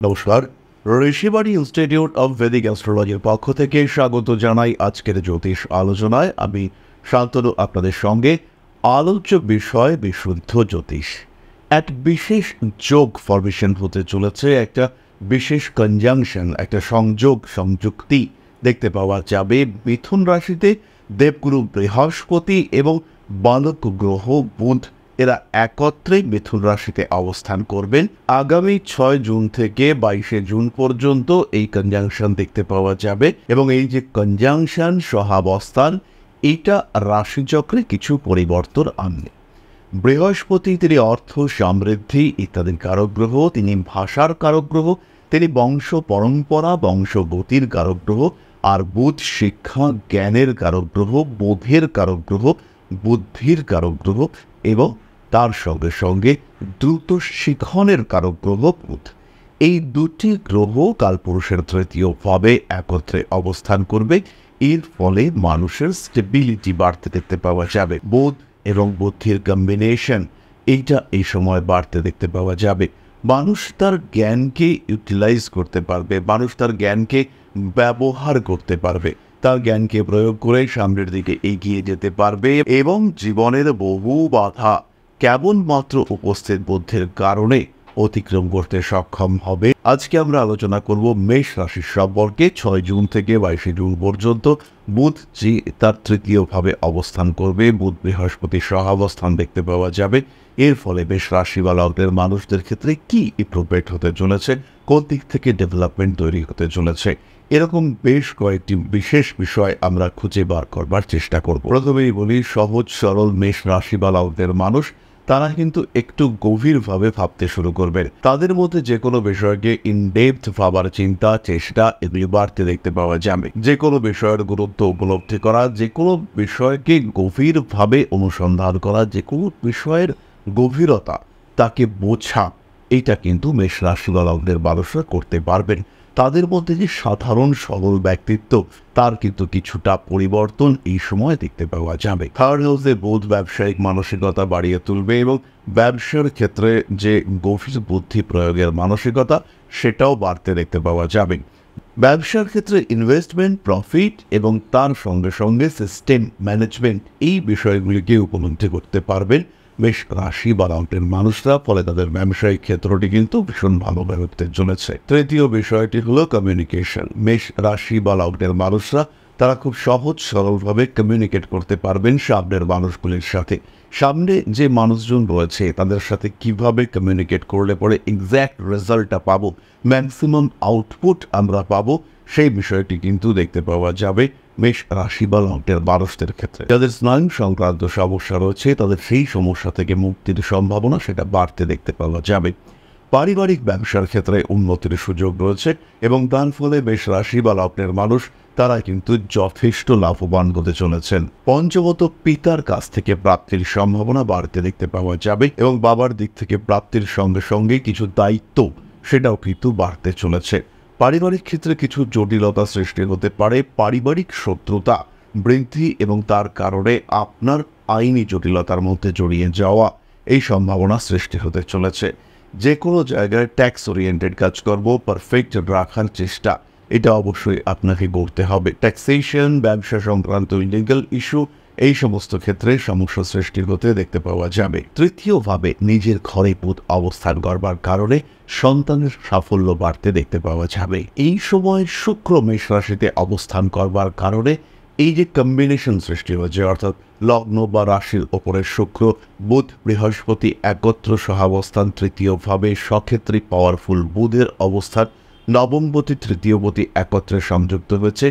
নমস্কার, Rishibani institute of Vedic অ্যাস্ট্রোলজির পক্ষ থেকে স্বাগত জানাই আজকের জ্যোতিষ আলোচনায়। আমি শান্তনু আপনাদের সঙ্গে। আলোচ্য বিষয় বিশুদ্ধ জ্যোতিষ। এক বিশেষ যোগ ফরমেশন হতে চলেছে, একটা বিশেষ কনজাংশন, একটা সংযুক্তি দেখতে পাওয়া যাবে মিথুন রাশিতে। দেবগুরু বৃহস্পতি এবং বালক গ্রহ বুধ এরা একত্রে মিথুন রাশিতে অবস্থান করবেন। আগামী 6 জুন থেকে 22 জুন পর্যন্ত এই কনজাংশন দেখতে পাওয়া যাবে এবং এই যে কনজাংশন সহাবস্থান, এটা রাশিচক্রে কিছু পরিবর্তন আনবে। বৃহস্পতি তিনি অর্থ, সমৃদ্ধি ইত্যাদির কারক গ্রহ, তিনি ভাষার কারক গ্রহ, তিনি বংশ পরম্পরা, বংশগতির কারক গ্রহ। আর বুধ শিক্ষা, জ্ঞানের কারক গ্রহ, বোধের কারক গ্রহ, বুদ্ধির কারক গ্রহ এবং তার সঙ্গে সঙ্গে দ্রুত শিখনের কারক গ্রহ বুধ। এই দুটি গ্রহ কালপুরুষের তৃতীয় ভাবে একত্রে অবস্থান করবে। এর ফলে মানুষের স্টেবিলিটি বাড়তে দেখতে পাওয়া যাবে। বোধ এবং বুদ্ধির কম্বিনেশন এইটা এই সময় বাড়তে দেখতে পাওয়া যাবে। মানুষ তার জ্ঞানকে ইউটিলাইজ করতে পারবে, মানুষ তার জ্ঞানকে ব্যবহার করতে পারবে, তার জ্ঞানকে প্রয়োগ করে সামনের দিকে এগিয়ে যেতে পারবে এবং জীবনের বহু বাধা কেবলমাত্র উপস্থিত বুদ্ধির কারণে অতিক্রম করতে সক্ষম হবে। আজকে আমরা আলোচনা করব মেষ রাশির সম্পর্কে। 6 জুন থেকে 22 জুন পর্যন্ত বুধ জি তার তৃতীয় ভাবে অবস্থান করবে। বুধ বৃহস্পতির সহাবস্থান দেখতে পাওয়া যাবে। এর ফলে মেষ রাশি বা লগ্নের মানুষদের ক্ষেত্রে কি ইমপ্রুভমেন্ট হতে চলেছে, কোন দিক থেকে ডেভেলপমেন্ট তৈরি হতে চলেছে, এরকম বেশ কয়েকটি বিশেষ বিষয় আমরা খুঁজে বার করবার চেষ্টা করব। প্রথমেই বলি, সহজ সরল মেষ রাশি বা লগ্নের মানুষ তারা কিন্তু একটু গভীরভাবে ভাবতে শুরু করবেন। তাদের মধ্যে যে কোনো বিষয়কে ইনডেপথ ভাবার চিন্তা, চেষ্টা এগুলি বাড়তে দেখতে পাওয়া যাবে। যে কোনো বিষয়ের গুরুত্ব উপলব্ধি করা, যে কোনো বিষয়কে গভীরভাবে অনুসন্ধান করা, যে কোনো বিষয়ের গভীরতা তাকে বোঝা, এটা কিন্তু মেষ রাশি বা লগ্নের মানুষরা করতে পারবেন। তাদের মধ্যে যে সাধারণ সরল ব্যক্তিত্ব, তার কিন্তু কিছুটা পরিবর্তন এই সময় দেখতে পাওয়া যাবে। থার্ড হাউসে বুধ ব্যবসায়িক মানসিকতা বাড়িয়ে তুলবে এবং ব্যবসার ক্ষেত্রে যে গভীর বুদ্ধি প্রয়োগের মানসিকতা, সেটাও বাড়তে দেখতে পাওয়া যাবে। ব্যবসার ক্ষেত্রে ইনভেস্টমেন্ট, প্রফিট এবং তার সঙ্গে সঙ্গে সিস্টেম ম্যানেজমেন্ট, এই বিষয়গুলিকে উপলব্ধি করতে পারবেন মেষ রাশি বা লগ্নের মানুষরা। ফলে তাদের ব্যবসায়িক ক্ষেত্রটি কিন্তু ভীষণ ভালোভাবে হতে চলেছে। তৃতীয় বিষয়টি হলো কমিউনিকেশন। মেষ রাশি বা লগ্নের মানুষরা তারা খুব সহজ সরলভাবে কমিউনিকেট করতে পারবেন সামনের মানুষগুলির সাথে। সামনে যে মানুষজন রয়েছে তাদের সাথে কিভাবে কমিউনিকেট করলে পরে এক্স্যাক্ট রেজাল্টটা পাবো, ম্যাক্সিমাম আউটপুট আমরা পাবো, সেই বিষয়টি কিন্তু দেখতে পাওয়া যাবে মেষ রাশি বা লগ্নের মানুষদের ক্ষেত্রে। যাদের স্নায়ু সংক্রান্ত সমস্যা রয়েছে তাদের সেই সমস্যা থেকে মুক্তির সম্ভাবনা সেটা বাড়তে দেখতে পাওয়া যাবে। পারিবারিক ব্যবসার ক্ষেত্রে উন্নতির সুযোগ রয়েছে এবং তার ফলে মেষ রাশি বা লগ্নের মানুষ তারা কিন্তু যথেষ্ট লাভবান হতে চলেছেন। পঞ্চমত, পিতার কাছ থেকে প্রাপ্তির সম্ভাবনা বাড়তে দেখতে পাওয়া যাবে এবং বাবার দিক থেকে প্রাপ্তির সঙ্গে সঙ্গে কিছু দায়িত্ব সেটাও কিন্তু বাড়তে চলেছে। পারিবারিক ক্ষেত্রে কিছু জটিলতা সৃষ্টি হতে পারে। পারিবারিক শত্রুতা বৃদ্ধি এবং তার কারণে আপনার আইনি জটিলতার মধ্যে জড়িয়ে যাওয়া, এই সম্ভাবনা সৃষ্টি হতে চলেছে। যে কোনো জায়গায় ট্যাক্স ওরিয়েন্টেড কাজকর্ম পারফেক্ট রাখার চেষ্টা, এটা অবশ্যই আপনাকে করতে হবে। ট্যাক্সেশন, ব্যবসা সংক্রান্ত ইলিগাল ইস্যু, এই সমস্ত ক্ষেত্রে সমস্যা সৃষ্টি হতে দেখতে পাওয়া যাবে। তৃতীয়ভাবে নিজের ঘরে বুধ অবস্থান করবার কারণে সন্তানের সাফল্য বাড়তে দেখতে পাওয়া যাবে। এই সময় শুক্র মেষ রাশিতে অবস্থান করবার কারণে এই যে কম্বিনেশন সৃষ্টি হয়েছে, অর্থাৎ লগ্ন বা রাশির ওপরে শুক্র, বুধ, বৃহস্পতি একত্র সহাবস্থান, তৃতীয়ভাবে সক্ষেত্রী পাওয়ারফুল বুধের অবস্থান, নবমপতি তৃতীয়পতি একত্রে সংযুক্ত হয়েছে।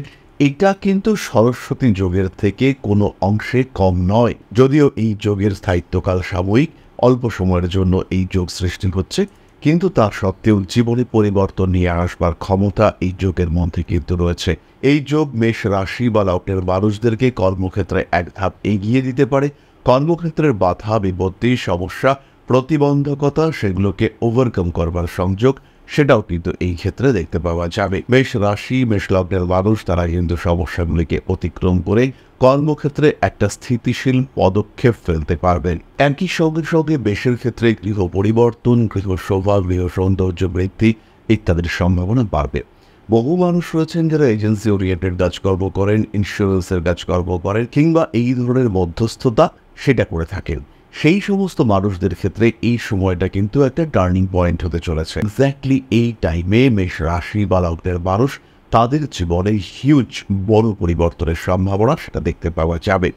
এটা কিন্তু সরস্বতী যোগের থেকে কোনো অংশে কম নয়। যদিও এই যোগের স্থায়িত্বকাল সাময়িক, অল্প সময়ের জন্য এই যোগ সৃষ্টি হচ্ছে, কিন্তু তা সত্ত্বেও জীবনে পরিবর্তন নিয়ে আসবার ক্ষমতা এই যোগের মধ্যে কিন্তু রয়েছে। এই যোগ মেষ রাশি বা লগ্নের মানুষদেরকে কর্মক্ষেত্রে এক ধাপ এগিয়ে দিতে পারে। কর্মক্ষেত্রের বাধা বিপত্তি, সমস্যা, প্রতিবন্ধকতা, সেগুলোকে ওভারকাম করবার সংযোগ, সেটাও কিন্তু এই ক্ষেত্রে দেখতে পাওয়া যাবে। মেষ রাশি, মেষ লগ্নের মানুষ তারা কিন্তু সমস্যাগুলিকে অতিক্রম করে কর্মক্ষেত্রে একটা স্থিতিশীল পদক্ষেপ ফেলতে পারবেন। একই সঙ্গে সঙ্গে মেষের ক্ষেত্রে গৃহ পরিবর্তন, গৃহ শোভা, গৃহ সৌন্দর্য বৃদ্ধি, ইত্যাদির সম্ভাবনা বাড়বে। বহু মানুষ রয়েছেন যারা এজেন্সি ওরিয়েন্টেড কাজকর্ম করেন, ইন্স্যুরেন্সের কাজকর্ম করেন, কিংবা এই ধরনের মধ্যস্থতা সেটা করে থাকেন। সেই সমস্ত মানুষদের ক্ষেত্রে এই সময়টা কিন্তু একটা টার্নিং পয়েন্ট হতে চলেছে। এক্স্যাক্টলি এই টাইমে মেষ রাশি বা লগ্নের মানুষ তাদের জীবনে হিউজ বড় পরিবর্তনের সম্ভাবনা সেটা দেখতে পাওয়া যাবে।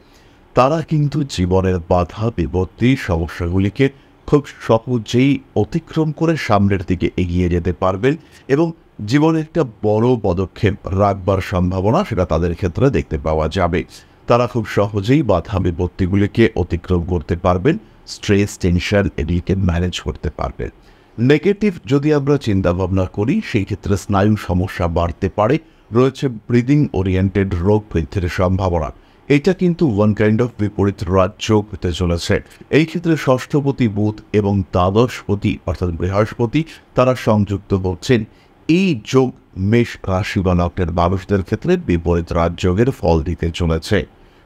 তারা কিন্তু জীবনের বাধা বিপত্তি সমস্যাগুলিকে খুব সহজেই অতিক্রম করে সামনের দিকে এগিয়ে যেতে পারবেন এবং জীবনে একটা বড় পদক্ষেপ রাখবার সম্ভাবনা সেটা তাদের ক্ষেত্রে দেখতে পাওয়া যাবে। তারা খুব সহজেই বাধা বিপত্তিগুলিকে অতিক্রম করতে পারবেন, স্ট্রেস টেনশন এগুলিকে ম্যানেজ করতে পারবেন। নেগেটিভ যদি আমরা চিন্তাভাবনা করি সেই ক্ষেত্রে স্নায়ু সমস্যা বাড়তে পারে, রয়েছে ব্রিদিং ওরিয়েন্টেড রোগ বৃদ্ধির সম্ভাবনা। এটা কিন্তু ওয়ান কাইন্ড অফ বিপরীত রাজযোগ হতে চলেছে। এই ক্ষেত্রে ষষ্ঠপতি বুধ এবং দ্বাদশপতি অর্থাৎ বৃহস্পতি তারা সংযুক্ত হচ্ছেন। এই যোগ মেষ রাশি বা লগ্নের মানুষদের ক্ষেত্রে বিপরীত রাজযোগের ফল দিতে চলেছে।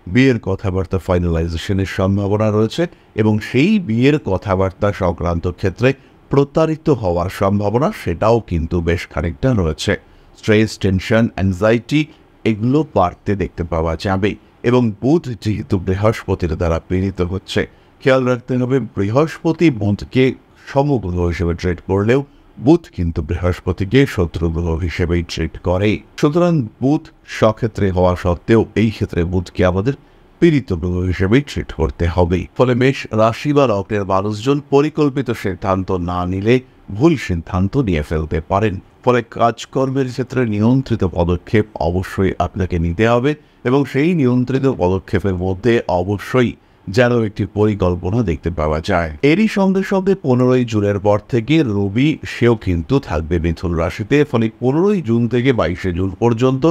বিয়ের কথাবার্তা ফাইনালাইজেশনের সম্ভাবনা রয়েছে এবং সেই বিয়ের কথাবার্তা সংক্রান্ত ক্ষেত্রে প্রতারিত হওয়ার সম্ভাবনা সেটাও কিন্তু বেশ খানিকটা রয়েছে। স্ট্রেস টেনশন অ্যাংজাইটি এগুলো বাড়তে দেখতে পাওয়া যাবে এবং বুধ যেহেতু বৃহস্পতির দ্বারা পীড়িত হচ্ছে, খেয়াল রাখতে হবে বৃহস্পতি বুধকে সমগ্রহ হিসেবে ট্রিট করলেও বুধ কিন্তু বৃহস্পতিকে শত্রুগ্রহ হিসেবেই ট্রিট করে। সুতরাং বুধ স্বক্ষেত্রে হওয়া সত্ত্বেও এই ক্ষেত্রে বুধকে আমাদের পীড়িত গ্রহ হিসেবেই ট্রিট করতে হবে। ফলে মেষ রাশি বা লগ্নের মানুষজন পরিকল্পিত সিদ্ধান্ত না নিলে ভুল সিদ্ধান্ত নিয়ে ফেলতে পারেন। ফলে কাজকর্মের ক্ষেত্রে নিয়ন্ত্রিত পদক্ষেপ অবশ্যই আপনাকে নিতে হবে এবং সেই নিয়ন্ত্রিত পদক্ষেপের মধ্যে অবশ্যই যেন একটি পরিকল্পনা দেখতে পাওয়া যায়। এরই সঙ্গে সঙ্গে 15ই জুনের পর থেকে রবি সেও কিন্তু থাকবে মিথুন রাশিতে। ফলে 15ই জুন থেকে 22শে জুন পর্যন্ত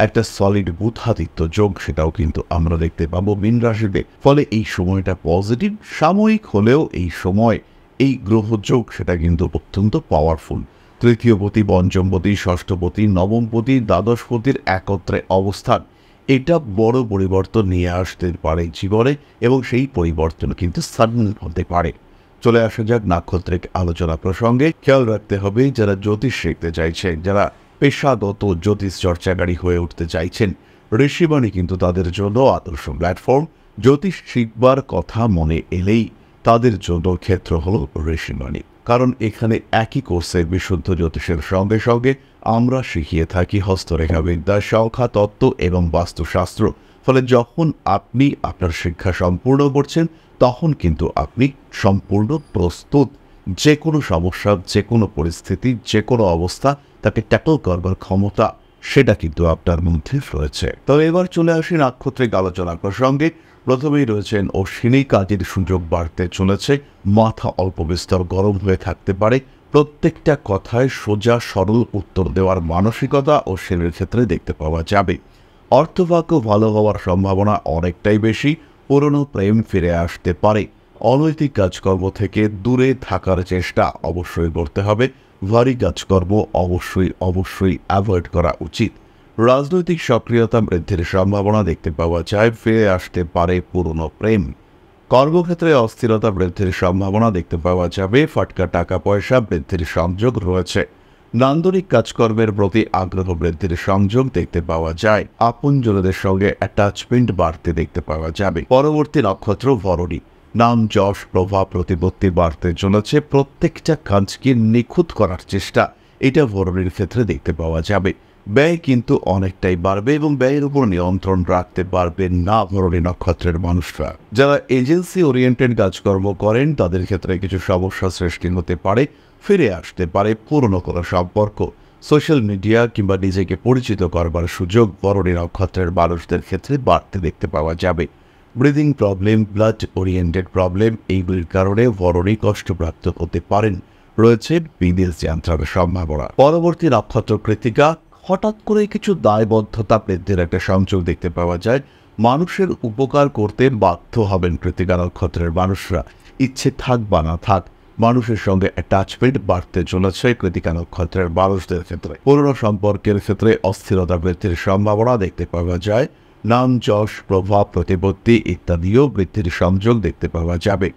একটা সলিড বুধাদিত্য যোগ সেটাও কিন্তু আমরা দেখতে পাবো মীন রাশিতে। ফলে এই সময়টা পজিটিভ, সাময়িক হলেও এই সময় এই গ্রহযোগ সেটা কিন্তু অত্যন্ত পাওয়ারফুল। তৃতীয়পতি, পঞ্চমপতি, ষষ্ঠপতি, নবমপতি, দ্বাদশপতির একত্রে অবস্থান এটা বড় পরিবর্তন নিয়ে আসতে পারে জীবনে এবং সেই পরিবর্তন কিন্তু সাডেন হতে পারে। চলে আসা যাক নাক্ষত্রিক আলোচনা প্রসঙ্গে। খেয়াল রাখতে হবে যারা জ্যোতিষ শিখতে চাইছেন, যারা পেশাগত জ্যোতিষ চর্চাকারী হয়ে উঠতে চাইছেন, ঋষিবাণী কিন্তু তাদের জন্য আদর্শ প্ল্যাটফর্ম। জ্যোতিষ শিখবার কথা মনে এলেই তাদের জন্য ক্ষেত্র হলো ঋষিবাণী। কারণ এখানে একই কোর্সে বিশুদ্ধ জ্যোতিষের সঙ্গে সঙ্গে আমরা শিখিয়ে থাকি হস্তরেখাবিদ্যা, সংখ্যা তত্ত্ব এবং বাস্তুশাস্ত্র। ফলে যখন আপনি আপনার শিক্ষা সম্পূর্ণ করছেন তখন কিন্তু আপনি সম্পূর্ণ প্রস্তুত। যে কোনো সমস্যা, যে কোনো পরিস্থিতি, যে কোনো অবস্থা তাকে ট্যাকল করবার ক্ষমতা সেটা কিন্তু আপনার মধ্যে রয়েছে। তবে এবার চলে আসি নাক্ষত্রিক আলোচনা প্রসঙ্গে। প্রথমেই রয়েছেন অশ্বিনী, কাজের সুযোগ বাড়তে চলেছে, মাথা অল্প বিস্তর গরম হয়ে থাকতে পারে, প্রত্যেকটা কথায় সোজা সরল উত্তর দেওয়ার মানসিকতা অশ্বিনীর ক্ষেত্রে দেখতে পাওয়া যাবে। অর্থভাগ্য ভালো হওয়ার সম্ভাবনা অনেকটাই বেশি, পুরনো প্রেম ফিরে আসতে পারে। অনৈতিক কাজকর্ম থেকে দূরে থাকার চেষ্টা অবশ্যই করতে হবে, ভারী কাজকর্ম অবশ্যই অ্যাভয়েড করা উচিত। রাজনৈতিক সক্রিয়তা বৃদ্ধির সম্ভাবনা দেখতে পাওয়া যায়, ফিরে আসতে পারে পুরনো প্রেম। কর্মক্ষেত্রে অস্থিরতা বৃদ্ধির সম্ভাবনা দেখতে পাওয়া যাবে, ফাটকা টাকা পয়সা বৃদ্ধির সংযোগ রয়েছে। নান্দনিক কাজকর্মের প্রতি আগ্রহ বৃদ্ধির সংযোগ দেখতে পাওয়া যায়, আপনজনদের সঙ্গে অ্যাটাচমেন্ট বাড়তে দেখতে পাওয়া যাবে। পরবর্তী নক্ষত্র ভরণী, নাম যশ প্রভাব প্রতিপত্তি বাড়তে চলেছে, প্রত্যেকটা কাজকে নিখুঁত করার চেষ্টা এটা ভরণীর ক্ষেত্রে দেখতে পাওয়া যাবে। ব্যয় কিন্তু অনেকটাই বাড়বে এবং ব্যয়ের উপর নিয়ন্ত্রণ রাখতে পারবেন না ভরণী নক্ষত্রের মানুষরা। যারা এজেন্সি ওরিয়েন্টেড কাজকর্ম করেন তাদের ক্ষেত্রে কিছু সমস্যা সৃষ্টি হতে পারে, ফিরে আসতে পারে পুরনো কোনো সম্পর্ক। সোশ্যাল মিডিয়া কিংবা নিজেকে পরিচিত করবার সুযোগ ভরণী নক্ষত্রের মানুষদের ক্ষেত্রে বাড়তে দেখতে পাওয়া যাবে। Breathing problem, blood oriented problem এইগুলির কারণে ভরণী কষ্টপ্রাপ্ত হতে পারেন, রয়েছে বিদেশ যাত্রার সম্ভাবনা। পরবর্তী নক্ষত্র কৃত্তিকা, হঠাৎ করে কিছু দায়বদ্ধতা বৃদ্ধির একটা সংযোগ দেখতে পাওয়া যায়। মানুষের উপকার করতে বাধ্য হবেন কৃত্তিকা নক্ষত্রের মানুষরা, ইচ্ছে থাক বা না থাক। মানুষের সঙ্গে অ্যাটাচমেন্ট বাড়তে চলেছে কৃত্তিকা নক্ষত্রের মানুষদের ক্ষেত্রে। পুরনো সম্পর্কের ক্ষেত্রে অস্থিরতা বৃদ্ধির সম্ভাবনা দেখতে পাওয়া যায়, নাম যশ প্রভাব প্রতিপত্তি ইত্যাদিও বৃদ্ধির সংযোগ দেখতে পাওয়া যাবে।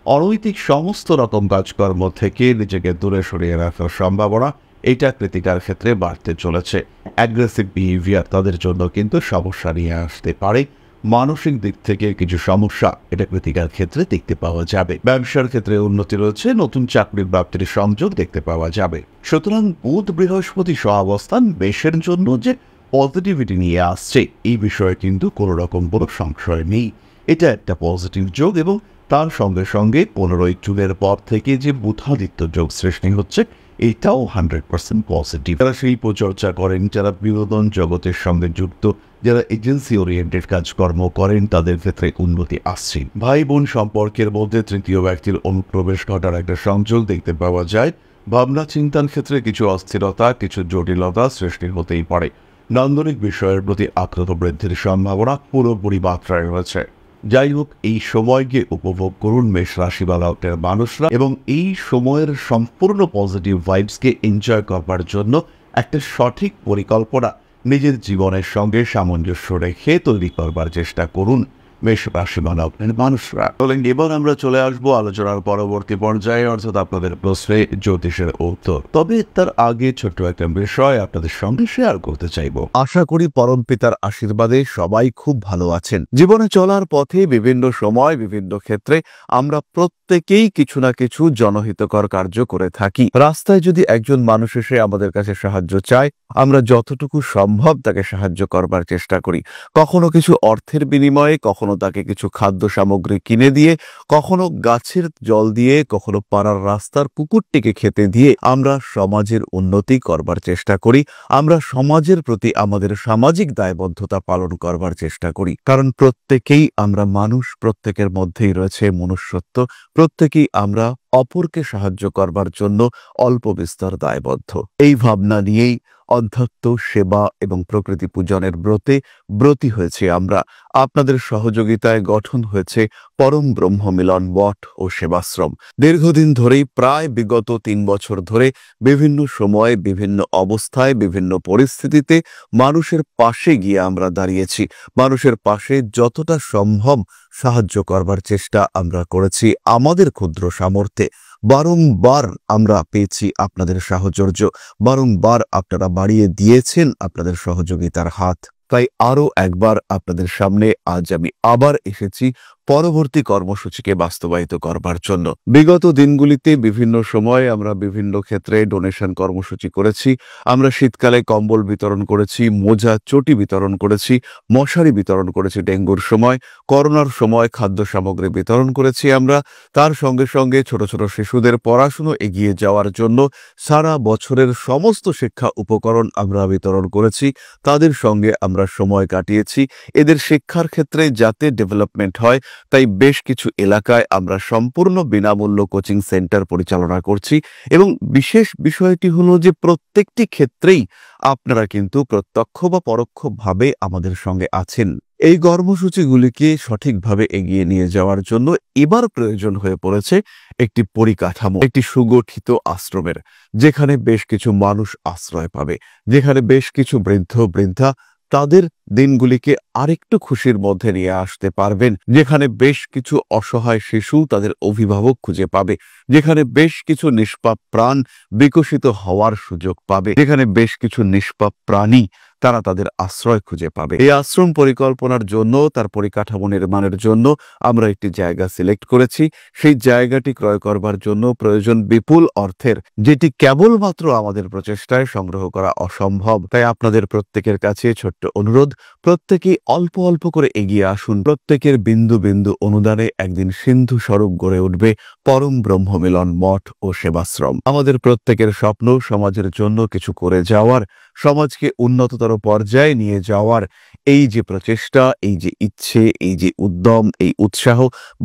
অনৈতিক সমস্ত রকম কাজকর্ম থেকে নিজেকে দূরে সরিয়ে রাখার সম্ভাবনা এটা কৃতিকার ক্ষেত্রে বাড়তে চলেছে। অ্যাগ্রেসিভ বিহেভিয়ার তাদের জন্য কিন্তু সমস্যা নিয়ে আসতে পারে। মানসিক দিক থেকে কিছু সমস্যা এটা কৃতিকার ক্ষেত্রে দেখতে পাওয়া যাবে। ব্যবসার ক্ষেত্রে উন্নতি রয়েছে, নতুন চাকরির প্রাপ্তির সংযোগ দেখতে পাওয়া যাবে। সুতরাং বুধ বৃহস্পতি সহাবস্থান মেষের জন্য যে পজিটিভিটি নিয়ে আসছে এই বিষয়ে কিন্তু কোনো রকম কোনো সংশয় নেই। এটা একটা পজিটিভ যোগ এবং তার সঙ্গে সঙ্গে 15ই জুনের পর থেকে যে বুধাদিত্য যোগ সৃষ্টি হচ্ছে এটাও 100% পজিটিভ। যারা শিল্প চর্চা করেন, যারা বিনোদন জগতের সঙ্গে যুক্ত, যারা এজেন্সি ওরিয়েন্টেড কাজকর্ম করেন তাদের ক্ষেত্রে উন্নতি আসছে। ভাই বোন সম্পর্কের মধ্যে তৃতীয় ব্যক্তির অনুপ্রবেশ ঘটার একটা সংযোগ দেখতে পাওয়া যায়। ভাবনা চিন্তার ক্ষেত্রে কিছু অস্থিরতা, কিছু জটিলতা সৃষ্টি হতেই পারে। নান্দনিক বিষয়ের প্রতি আগ্রহ বৃদ্ধির সম্ভাবনা পুরোপুরি মাত্রায় রয়েছে। যাই হোক, এই সময়কে উপভোগ করুন মেষ রাশি বা লগ্নের মানুষরা, এবং এই সময়ের সম্পূর্ণ পজিটিভ ভাইবসকে এনজয় করবার জন্য একটা সঠিক পরিকল্পনা নিজের জীবনের সঙ্গে সামঞ্জস্য রেখে তৈরি করবার চেষ্টা করুন মেষ রাশি বা লগ্নের মানুষরা। এবার আমরা চলে আসবো আলোচনার পরবর্তী পর্যায়ে, অর্থাৎ আপনাদের প্রশ্নে জ্যোতিষের উত্তর। তবে তার আগে ছোট্ট একটা বিষয় আপনাদের সঙ্গে শেয়ার করতে চাইবো। আশা করি পরমপিতার আশীর্বাদে সবাই খুব ভালো আছেন। জীবনে চলার পথে বিভিন্ন সময় বিভিন্ন ক্ষেত্রে আমরা প্রত্যেকেই কিছু না কিছু জনহিতকর কার্য করে থাকি। রাস্তায় যদি একজন মানুষ এসে আমাদের কাছে সাহায্য চায়, আমরা যতটুকু সম্ভব তাকে সাহায্য করবার চেষ্টা করি। কখনো কিছু অর্থের বিনিময়ে, কখনো তাকে কিছু খাদ্য সামগ্রী কিনে দিয়ে, কখনো গাছের জল দিয়ে, কখনো পাড়ার রাস্তার কুকুরটিকে খেতে দিয়ে আমরা সমাজের উন্নতি করবার চেষ্টা করি। আমরা সমাজের প্রতি আমাদের সামাজিক দায়বদ্ধতা পালন করবার চেষ্টা করি, কারণ প্রত্যেকেই আমরা মানুষ, প্রত্যেকের মধ্যেই রয়েছে মনুষ্যত্ব, প্রত্যেকেই আমরা অপরকে সাহায্য করবার জন্য অল্প বিস্তর দায়বদ্ধ। এই ভাবনা নিয়েই অধ্যাত্ম, সেবা এবং প্রকৃতি পূজনের ব্রতী হয়েছে আমরা। আপনাদের সহযোগিতায় গঠন হয়েছে পরম ব্রহ্ম মিলন মঠ ও সেবাশ্রম। দীর্ঘদিন ধরেই, প্রায় বিগত 3 বছর ধরে বিভিন্ন সময়ে, বিভিন্ন অবস্থায়, বিভিন্ন পরিস্থিতিতে মানুষের পাশে গিয়ে আমরা দাঁড়িয়েছি। মানুষের পাশে যতটা সম্ভব সাহায্য করবার চেষ্টা আমরা করেছি আমাদের ক্ষুদ্র সামর্থ্যে। বারংবার আমরা পেয়েছি আপনাদের সাহচর্য, বারংবার আপনারা বাড়িয়ে দিয়েছেন আপনাদের সহযোগিতার হাত। তাই আরও একবার আপনাদের সামনে আজ আমি আবার এসেছি পরবর্তী কর্মসূচিকে বাস্তবায়িত করবার জন্য। বিগত দিনগুলিতে বিভিন্ন সময় আমরা বিভিন্ন ক্ষেত্রে ডোনেশন কর্মসূচি করেছি। আমরা শীতকালে কম্বল বিতরণ করেছি, মোজা চটি বিতরণ করেছি, মশারি বিতরণ করেছি ডেঙ্গুর সময়, করোনার সময় খাদ্য সামগ্রী বিতরণ করেছি আমরা। তার সঙ্গে সঙ্গে ছোট ছোট শিশুদের পড়াশুনো এগিয়ে যাওয়ার জন্য সারা বছরের সমস্ত শিক্ষা উপকরণ আমরা বিতরণ করেছি। তাদের সঙ্গে আমরা সময় কাটিয়েছি। এদের শিক্ষার ক্ষেত্রে যাতে ডেভেলপমেন্ট হয়, তাই বেশ কিছু এলাকায় আমরা সম্পূর্ণ বিনামূল্য কোচিং সেন্টার পরিচালনা করছি। এবং বিশেষ বিষয়টি হলো যে প্রত্যেকটি ক্ষেত্রেই আপনারা কিন্তু প্রত্যক্ষ বা পরোক্ষভাবে আমাদের সঙ্গে আছেন। এই কর্মসূচিগুলিকে সঠিকভাবে এগিয়ে নিয়ে যাওয়ার জন্য এবার প্রয়োজন হয়ে পড়েছে একটি পরিকাঠামো, একটি সুগঠিত আশ্রমের, যেখানে বেশ কিছু মানুষ আশ্রয় পাবে, যেখানে বেশ কিছু বৃদ্ধ বৃদ্ধা তাদের দিনগুলিকে আরেকটু খুশির মধ্যে নিয়ে আসতে পারবেন, যেখানে বেশ কিছু অসহায় শিশু তাদের অভিভাবক খুঁজে পাবে, যেখানে বেশ কিছু নিষ্পাপ প্রাণ বিকশিত হওয়ার সুযোগ পাবে, যেখানে বেশ কিছু নিষ্পাপ প্রাণী তারা তাদের আশ্রয় খুঁজে পাবে। এই আশ্রম পরিকল্পনার জন্য, তার পরিকাঠামো নির্মাণের জন্য আমরা একটি জায়গা সিলেক্ট করেছি। সেই জায়গাটি ক্রয় করবার জন্য প্রয়োজন বিপুল অর্থের, যেটি কেবলমাত্র আমাদের প্রচেষ্টায় সংগ্রহ করা অসম্ভব। তাই আপনাদের প্রত্যেকের কাছে ছোট্ট অনুরোধ, প্রত্যেকেই অল্প অল্প করে এগিয়ে আসুন। প্রত্যেকের বিন্দু বিন্দু অনুদানে একদিন সিন্ধু স্বরূপ গড়ে উঠবে পরম ব্রহ্ম মিলন মঠ ও সেবাশ্রম। আমাদের প্রত্যেকের স্বপ্ন সমাজের জন্য কিছু করে যাওয়ার, সমাজকে উন্নততর পর্যায়ে নিয়ে যাওয়ার এই যে প্রচেষ্টা, এই যে ইচ্ছে, এই যে উদ্যম, এই উৎসাহ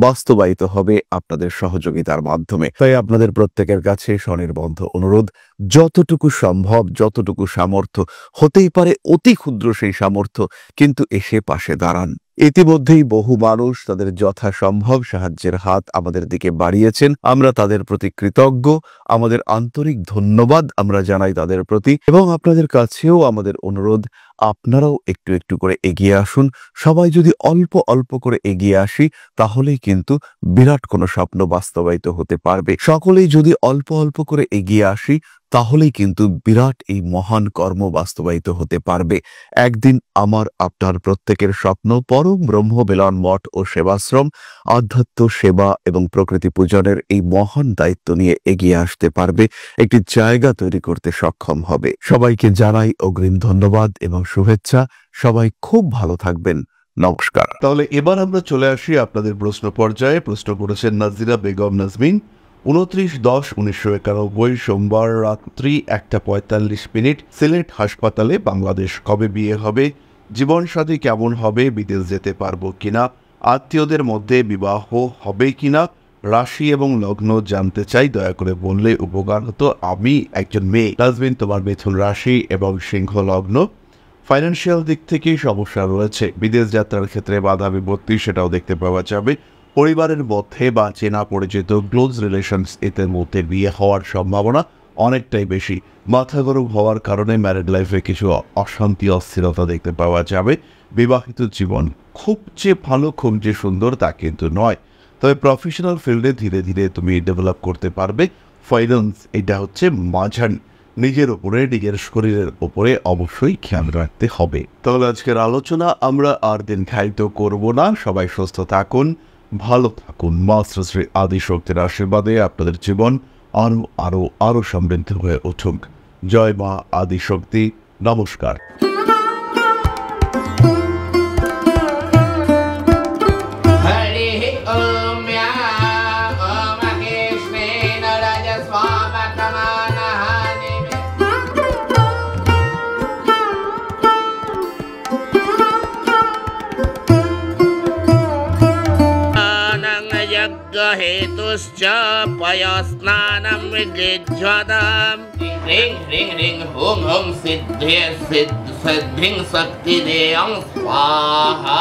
বাস্তবায়িত হবে আপনাদের সহযোগিতার মাধ্যমে। তাই আপনাদের প্রত্যেকের কাছে স্বনির্বন্ধ অনুরোধ, যতটুকু সম্ভব, যতটুকু সামর্থ্য, হতেই পারে অতি ক্ষুদ্র সেই সামর্থ্য, কিন্তু এসে পাশে দাঁড়ান। ইতিমধ্যেই বহু মানুষ তাদের যথাসম্ভব সাহায্যের হাত আমাদের দিকে বাড়িয়েছেন। আমরা তাদের প্রতি কৃতজ্ঞ, আমাদের আন্তরিক ধন্যবাদ আমরা জানাই তাদের প্রতি। এবং আপনাদের কাছেও আমাদের অনুরোধ, আপনারাও একটু একটু করে এগিয়ে আসুন। সবাই যদি অল্প অল্প করে এগিয়ে আসি তাহলেই কিন্তু বিরাট কোনো স্বপ্ন বাস্তবায়িত হতে পারবে। সকলেই যদি অল্প অল্প করে এগিয়ে আসি তাহলেই কিন্তু বিরাট এই মহান কর্ম বাস্তবায়িত হতে পারবে। একদিন আমার আপনার প্রত্যেকের স্বপ্ন পরম ব্রহ্ম বেলন মঠ ও সেবাশ্রম আধ্যাত্ম সেবা এবং প্রকৃতি পূজনের এই মহান দায়িত্ব নিয়ে এগিয়ে আসতে পারবে, একটি জায়গা তৈরি করতে সক্ষম হবে। সবাইকে জানাই অগ্রিম ধন্যবাদ এবং শুভেচ্ছা। সবাই খুব ভালো থাকবেন। নমস্কার। তাহলে এবার আমরা চলে আসি আপনাদের প্রশ্ন পর্যায়ে। প্রশ্ন করেছেন নাজিরা বেগম নাজমিন। 29/10/1991 সোমবার রাত্রি 1:45 সিলেট হাসপাতালে। বাংলাদেশ কবে বিয়ে হবে? জীবনসাথী কেমন হবে? বিদেশ যেতে পারবো কিনা? আত্মীয়দের মধ্যে বিবাহ হবে কিনা? রাশি এবং লগ্ন জানতে চাই, দয়া করে বললে উপকার হতো। আমি একজন মেয়ে। নাজমিন, তোমার মিথুন রাশি এবং সিংহ লগ্ন। ফাইন্যান্সিয়াল দিক থেকেই সমস্যা রয়েছে। বিদেশ যাত্রার ক্ষেত্রে বাধা বিপত্তি সেটাও দেখতে পাওয়া যাবে। পরিবারের মধ্যে বা চেনা পরিচিত ক্লোজ রিলেশনস এদের মধ্যে বিয়ে হওয়ার সম্ভাবনা অনেকটাই বেশি। মাথা গরম হওয়ার কারণে ম্যারিড লাইফে কিছু অশান্তি অস্থিরতা দেখতে পাওয়া যাবে। বিবাহিত জীবন খুব যে ভালো খুব যে সুন্দর তা কিন্তু নয়, তবে প্রফেশনাল ফিল্ডে ধীরে ধীরে তুমি ডেভেলপ করতে পারবে। ফাইন্যান্স এটা হচ্ছে মাঝারি। নিজের ওপরে নিজের শরীরের ওপরে অবশ্যই খেয়াল রাখতে হবে। তাহলে আজকের আলোচনা আমরা আর দীর্ঘায়িত করব না। সবাই সুস্থ থাকুন, ভালো থাকুন। মা শ্রী আদিশক্তির আশীর্বাদে আপনাদের জীবন আরো আরো আরো সমৃদ্ধ হয়ে উঠুক। জয় মা আদিশক্তি। নমস্কার। हेतुश्च पयस्नानं विद्युज्वदां ह्रीं ह्रीं ह्रीं हुं हुं सिद्धिं शक्तिदेयं स्वाहा।